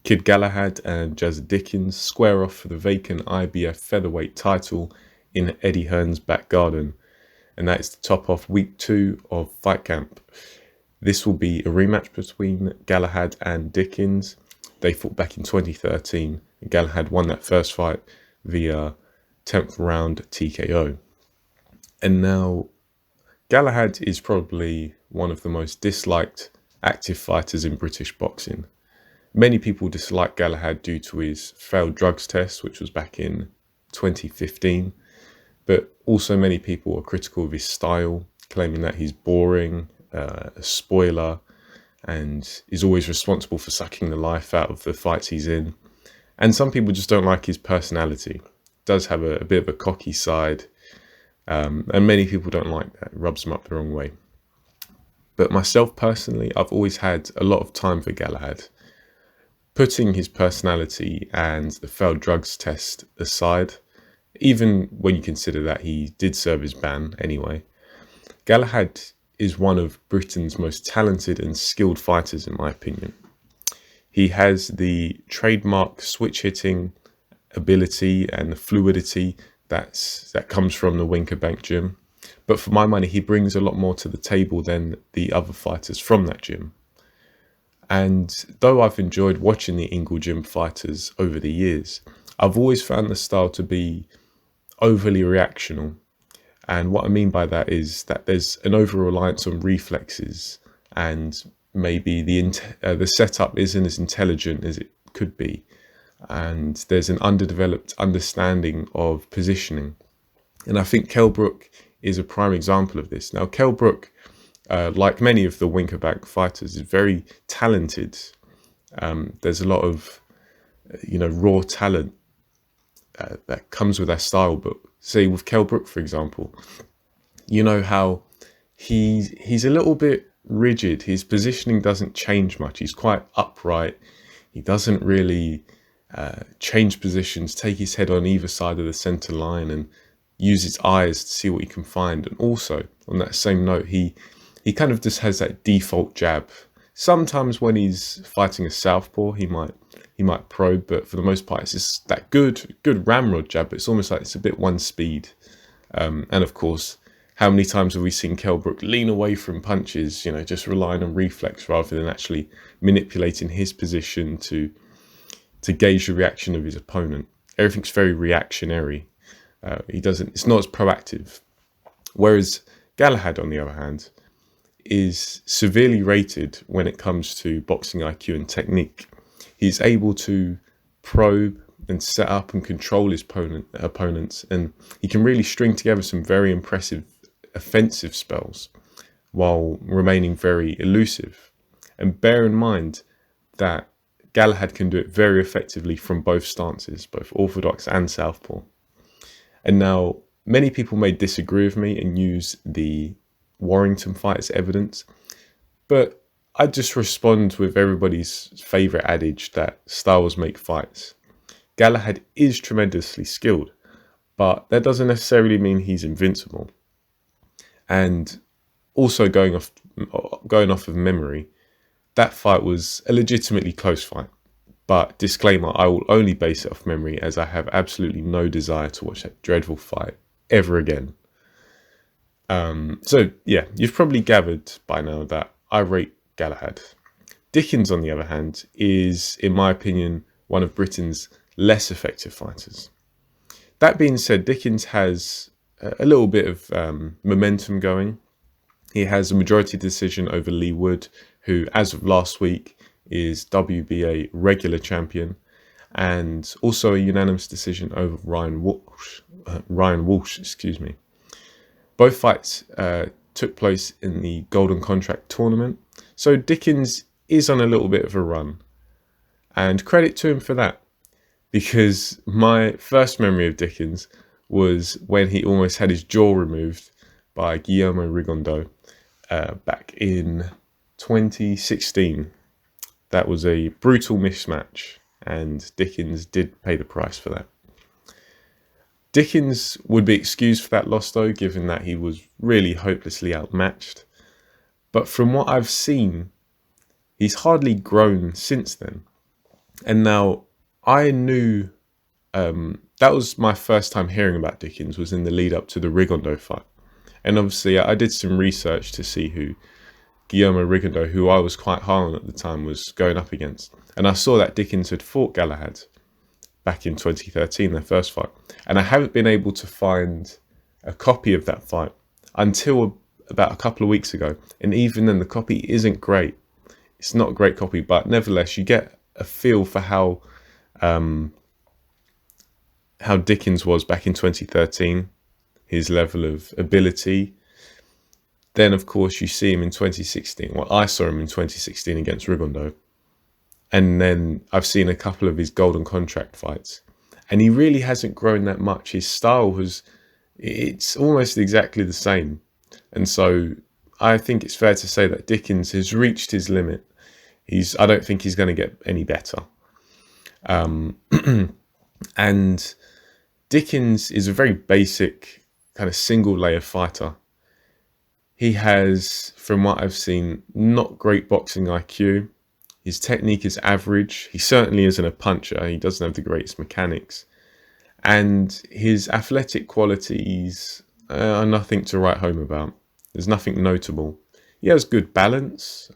Kid Galahad and Jazza Dickens square off for the vacant IBF Featherweight title in Eddie Hearn's back garden, and that is to top off week 2 of Fight Camp. This will be a rematch between Galahad and Dickens. They fought back in 2013, and Galahad won that first fight via 10th round TKO. And now Galahad is probably one of the most disliked active fighters in British boxing. Many people dislike Galahad due to his failed drugs test, which was back in 2015. But also many people are critical of his style, claiming that he's boring, a spoiler, and is always responsible for sucking the life out of the fights he's in. And some people just don't like his personality. Does have a bit of a cocky side, and many people don't like that. It rubs them up the wrong way. But myself personally, I've always had a lot of time for Galahad. Putting his personality and the failed drugs test aside, even when you consider that he did serve his ban anyway, Galahad is one of Britain's most talented and skilled fighters, in my opinion. He has the trademark switch hitting ability and the fluidity that comes from the Winkerbank gym. But for my money, he brings a lot more to the table than the other fighters from that gym. And though I've enjoyed watching the Ingle Gym fighters over the years, I've always found the style to be overly reactional. And what I mean by that is that there's an over-reliance on reflexes, and maybe the setup isn't as intelligent as it could be. And there's an underdeveloped understanding of positioning. And I think Kell Brook is a prime example of this. Now, Kell Brook, like many of the Winkerbank fighters, is very talented. There's a lot of, raw talent that comes with their style. But say with Kell Brook, for example, you know how he's a little bit rigid. His positioning doesn't change much. He's quite upright. He doesn't really change positions, take his head on either side of the center line and use his eyes to see what he can find. And also, on that same note, he kind of just has that default jab. Sometimes when he's fighting a southpaw, he might probe, but for the most part, it's just that good ramrod jab. But it's almost like it's a bit one speed. And of course, how many times have we seen Kell Brook lean away from punches, just relying on reflex rather than actually manipulating his position to gauge the reaction of his opponent. Everything's very reactionary. It's not as proactive. Whereas Galahad, on the other hand, is severely rated when it comes to boxing IQ and technique. He's able to probe and set up and control his opponents, and he can really string together some very impressive offensive spells while remaining very elusive. And bear in mind that Galahad can do it very effectively from both stances, both orthodox and southpaw. And now, many people may disagree with me and use the Warrington fight as evidence, but I just respond with everybody's favourite adage that styles make fights. Galahad is tremendously skilled, but that doesn't necessarily mean he's invincible. And also going off of memory, that fight was a legitimately close fight. But disclaimer, I will only base it off memory, as I have absolutely no desire to watch that dreadful fight ever again. So yeah, you've probably gathered by now that I rate Galahad. Dickens, on the other hand, is, in my opinion, one of Britain's less effective fighters. That being said, Dickens has a little bit of momentum going. He has a majority decision over Lee Wood, who, as of last week, is WBA regular champion, and also a unanimous decision over Ryan Walsh. Both fights took place in the Golden Contract tournament, so Dickens is on a little bit of a run, and credit to him for that, because my first memory of Dickens was when he almost had his jaw removed by Guillermo Rigondeaux back in 2016. That was a brutal mismatch, and Dickens did pay the price for that. Dickens would be excused for that loss, though, given that he was really hopelessly outmatched. But from what I've seen, he's hardly grown since then. And now I knew that was my first time hearing about Dickens was in the lead up to the Rigondeaux fight. And obviously I did some research to see who Guillermo Rigondeaux, who I was quite high on at the time, was going up against. And I saw that Dickens had fought Galahad back in 2013, their first fight. And I haven't been able to find a copy of that fight until about a couple of weeks ago. And even then, the copy isn't great. It's not a great copy, but nevertheless, you get a feel for how Dickens was back in 2013, his level of ability. Then, of course, you see him in 2016. Well, I saw him in 2016 against Rigondeaux. And then I've seen a couple of his golden contract fights. And he really hasn't grown that much. His style it's almost exactly the same. And so I think it's fair to say that Dickens has reached his limit. I don't think he's going to get any better. And Dickens is a very basic kind of single layer fighter. He has, from what I've seen, not great boxing IQ. His technique is average. He certainly isn't a puncher. He doesn't have the greatest mechanics. And his athletic qualities are nothing to write home about. There's nothing notable. He has good balance.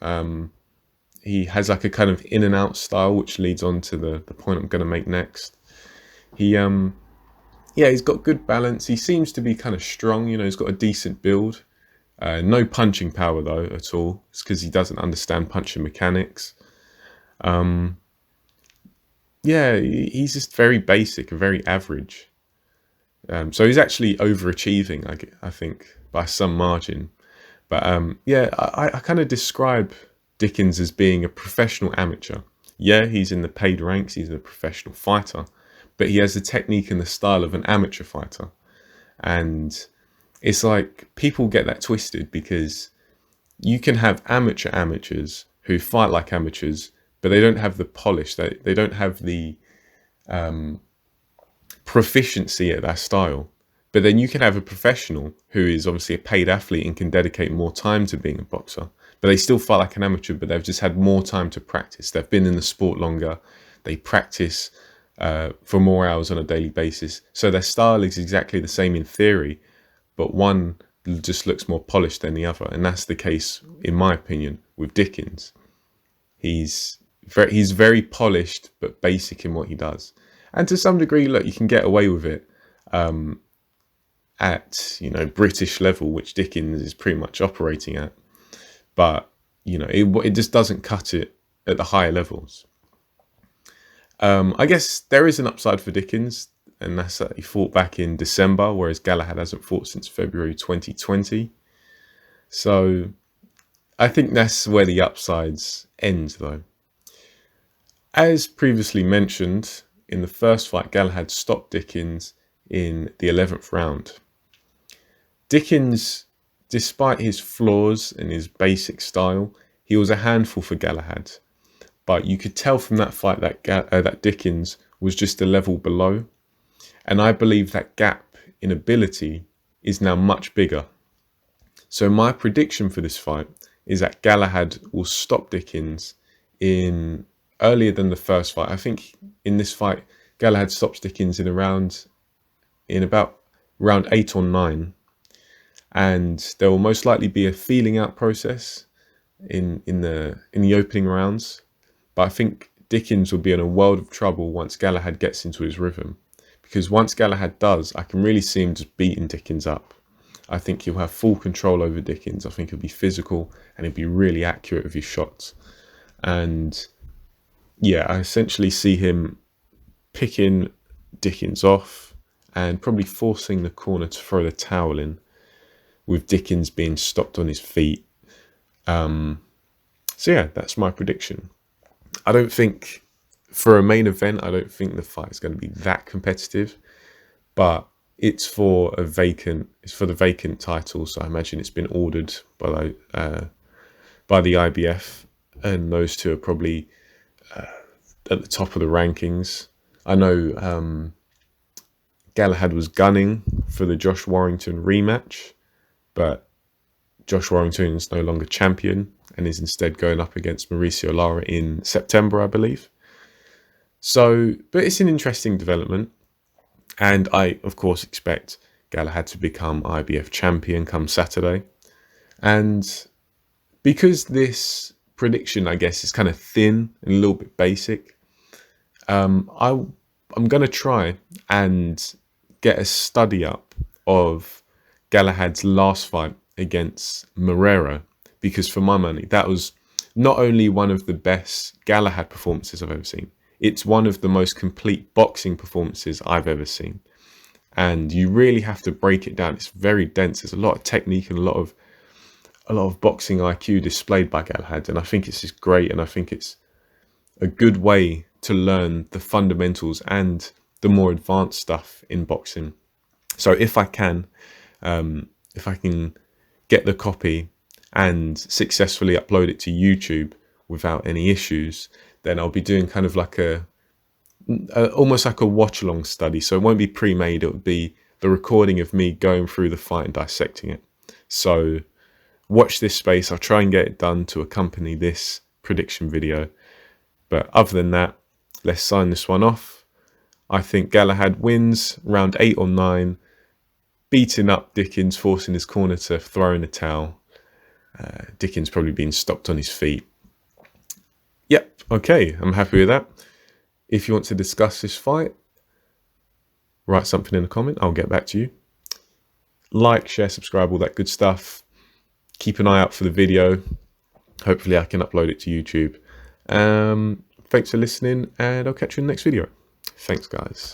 He has like a kind of in and out style, which leads on to the point I'm going to make next. He's got good balance. He seems to be kind of strong. He's got a decent build. No punching power though at all. It's because he doesn't understand punching mechanics. He's just very basic, very average. So he's actually overachieving, I think, by some margin. But I kind of describe Dickens as being a professional amateur. Yeah, he's in the paid ranks, he's a professional fighter, but he has the technique and the style of an amateur fighter. And it's like people get that twisted because you can have amateurs who fight like amateurs, but they don't have the polish, they don't have the proficiency at that style. But then you can have a professional who is obviously a paid athlete and can dedicate more time to being a boxer, but they still fight like an amateur, but they've just had more time to practice. They've been in the sport longer. They practice for more hours on a daily basis. So their style is exactly the same in theory, but one just looks more polished than the other. And that's the case, in my opinion, with Dickens. He's very polished, but basic in what he does. And to some degree, look, you can get away with it at, British level, which Dickens is pretty much operating at. But, it just doesn't cut it at the higher levels. I guess there is an upside for Dickens, and that's that he fought back in December, whereas Galahad hasn't fought since February 2020. So I think that's where the upsides end, though. As previously mentioned, in the first fight, Galahad stopped Dickens in the 11th round. Dickens, despite his flaws and his basic style, he was a handful for Galahad. But you could tell from that fight that Dickens was just a level below. And I believe that gap in ability is now much bigger. So my prediction for this fight is that Galahad will stop Dickens in earlier than the first fight. I think in this fight, Galahad stops Dickens in about round 8 or 9. And there will most likely be a feeling out process in the opening rounds. But I think Dickens will be in a world of trouble once Galahad gets into his rhythm. Because once Galahad does, I can really see him just beating Dickens up. I think he'll have full control over Dickens. I think he'll be physical and he'll be really accurate with his shots. And yeah, I essentially see him picking Dickens off and probably forcing the corner to throw the towel in, with Dickens being stopped on his feet. So yeah, that's my prediction. I don't think, for a main event, I don't think the fight is going to be that competitive, but it's for the Vacant title, so I imagine it's been ordered by the IBF, and those two are probably at the top of the rankings. I know Galahad was gunning for the Josh Warrington rematch, but Josh Warrington is no longer champion and is instead going up against Mauricio Lara in September, I believe. So, but it's an interesting development. And I, of course, expect Galahad to become IBF champion come Saturday. And because this prediction, I guess, is kind of thin and a little bit basic, I'm going to try and get a study up of Galahad's last fight against Moreira, because for my money, that was not only one of the best Galahad performances I've ever seen, it's one of the most complete boxing performances I've ever seen. And you really have to break it down. It's very dense. There's a lot of technique and a lot of boxing IQ displayed by Galahad, and I think it's just great. And I think it's a good way to learn the fundamentals and the more advanced stuff in boxing. So if I can get the copy and successfully upload it to YouTube without any issues, then I'll be doing kind of like almost like a watch along study. So it won't be pre-made. It would be the recording of me going through the fight and dissecting it. So watch this space. I'll try and get it done to accompany this prediction video. But other than that, let's sign this one off. I think Galahad wins round 8 or 9, beating up Dickens, forcing his corner to throw in a towel. Dickens probably being stopped on his feet. Yep, okay, I'm happy with that. If you want to discuss this fight, write something in a comment. I'll get back to you. Like, share, subscribe, all that good stuff. Keep an eye out for the video. Hopefully I can upload it to YouTube. Thanks for listening, and I'll catch you in the next video. Thanks, guys.